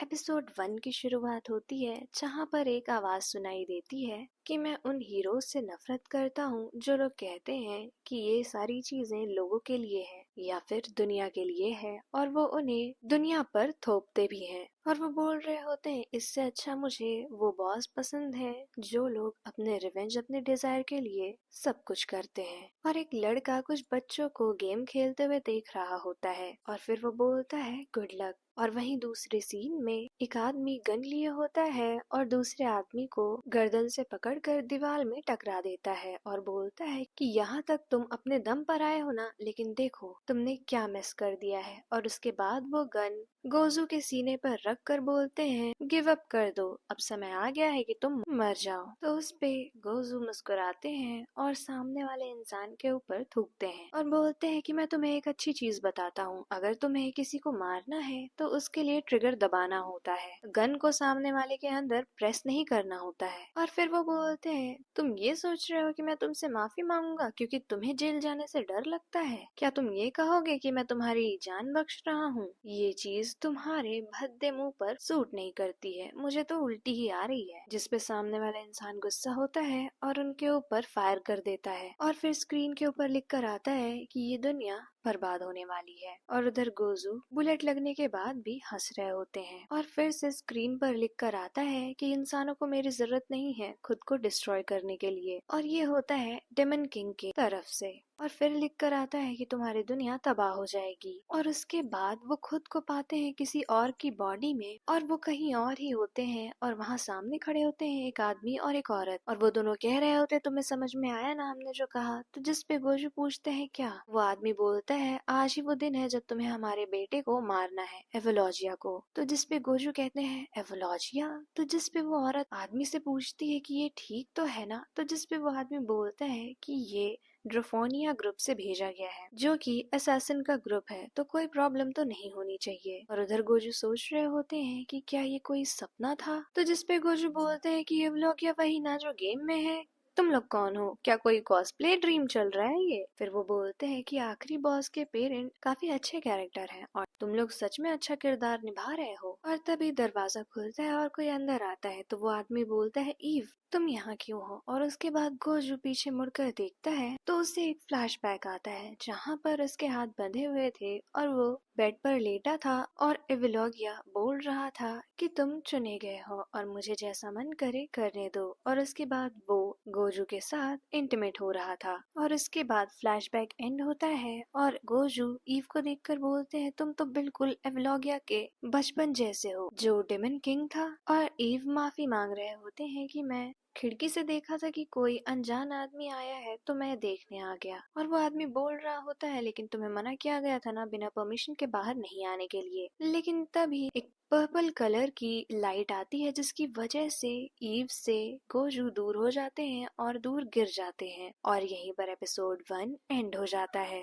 Episode 1 की शुरुआत होती है जहाँ पर एक आवाज सुनाई देती है कि मैं उन हीरोज से नफरत करता हूँ जो लोग कहते हैं कि ये सारी चीजें लोगों के लिए है या फिर दुनिया के लिए है और वो उन्हें दुनिया पर थोपते भी हैं। और वो बोल रहे होते हैं इससे अच्छा मुझे वो बॉस पसंद है जो लोग अपने रिवेंज अपने डिजायर के लिए सब कुछ करते हैं। और एक लड़का कुछ बच्चों को गेम खेलते हुए देख रहा होता है और फिर वो बोलता है गुड लक। और वहीं दूसरे सीन में एक आदमी गन लिए होता है और दूसरे आदमी को गर्दन से पकड़कर दीवार में टकरा देता है और बोलता है कि यहाँ तक तुम अपने दम पर आए हो ना, लेकिन देखो तुमने क्या मिस कर दिया है। और उसके बाद वो गन गोजू के सीने पर रख कर बोलते हैं गिव अप कर दो, अब समय आ गया है कि तुम मर जाओ। तो उस पे गोजू मुस्कुराते हैं और सामने वाले इंसान के ऊपर थूकते हैं और बोलते हैं कि मैं तुम्हें एक अच्छी चीज बताता हूँ, अगर तुम्हें किसी को मारना है तो उसके लिए ट्रिगर दबाना होता है, गन को सामने वाले के अंदर प्रेस नहीं करना होता है। और फिर वो बोलते हैं तुम ये सोच रहे हो कि मैं तुमसे माफी मांगूंगा क्योंकि तुम्हें जेल जाने से डर लगता है? क्या तुम ये कहोगे कि मैं तुम्हारी जान बख्श रहा हूँ? ये चीज तुम्हारे भद्दे मुंह पर सूट नहीं करती है, मुझे तो उल्टी ही आ रही है। जिसपे सामने वाला इंसान गुस्सा होता है और उनके ऊपर फायर कर देता है और फिर स्क्रीन के ऊपर लिख कर आता है कि ये दुनिया बर्बाद होने वाली है। और उधर गोजू बुलेट लगने के बाद भी हंस रहे होते हैं और फिर से स्क्रीन पर लिख कर आता है कि इंसानों को मेरी जरूरत नहीं है खुद को डिस्ट्रॉय करने के लिए, और ये होता है डेमन किंग की तरफ से। और फिर लिख कर आता है कि तुम्हारी दुनिया तबाह हो जाएगी। और उसके बाद वो खुद को पाते हैं किसी और की बॉडी में और वो कहीं और ही होते हैं और वहाँ सामने खड़े होते हैं एक आदमी और एक औरत और वो दोनों कह रहे होते तुम्हें समझ में आया ना हमने जो कहा? तो जिस पे गोजू पूछते हैं क्या, वो आदमी बोलता है आज ही वो दिन है जब तुम्हें हमारे बेटे को मारना है, एवोलॉजिया को। तो जिस पे गोजू कहते हैं एवोलॉजिया? तो जिस पे वो औरत आदमी से पूछती है कि ये ठीक तो है ना? तो जिस पे वो आदमी बोलता है कि ये ड्रोफोनिया ग्रुप से भेजा गया है जो कि असैसिन का ग्रुप है, तो कोई प्रॉब्लम तो नहीं होनी चाहिए। और उधर गोजू सोच रहे होते हैं कि क्या ये कोई सपना था? तो जिसपे गोजू बोलते हैं कि ये लोग या वही ना जो गेम में है, तुम लोग कौन हो? क्या कोई कॉस्प्ले ड्रीम चल रहा है ये? फिर वो बोलते हैं कि आखिरी बॉस के पेरेंट काफी अच्छे कैरेक्टर हैं और तुम लोग सच में अच्छा किरदार निभा रहे हो। और तभी दरवाजा खुलता है और कोई अंदर आता है तो वो आदमी बोलता है ईव तुम यहाँ क्यों हो? और उसके बाद गोजू पीछे मुड़कर देखता है तो उसे एक फ्लैशबैक आता है जहाँ पर उसके हाथ बंधे हुए थे और वो बेड पर लेटा था और एविलोगिया बोल रहा था कि तुम चुने गए हो और मुझे जैसा मन करे करने दो। और उसके बाद वो गोजू के साथ इंटीमेट हो रहा था और उसके बाद फ्लैशबैक एंड होता है और गोजू ईव को देखकर बोलते हैं तुम तो बिल्कुल एविलोगिया के बचपन जैसे हो जो डेमन किंग था। और ईव माफी मांग रहे होते हैं कि मैं खिड़की से देखा था कि कोई अनजान आदमी आया है तो मैं देखने आ गया। और वो आदमी बोल रहा होता है लेकिन तुम्हें मना किया गया था ना बिना परमिशन के बाहर नहीं आने के लिए। लेकिन तभी एक पर्पल कलर की लाइट आती है जिसकी वजह से ईव से गोजू दूर हो जाते हैं और दूर गिर जाते हैं और यहीं पर एपिसोड 1 एंड हो जाता है।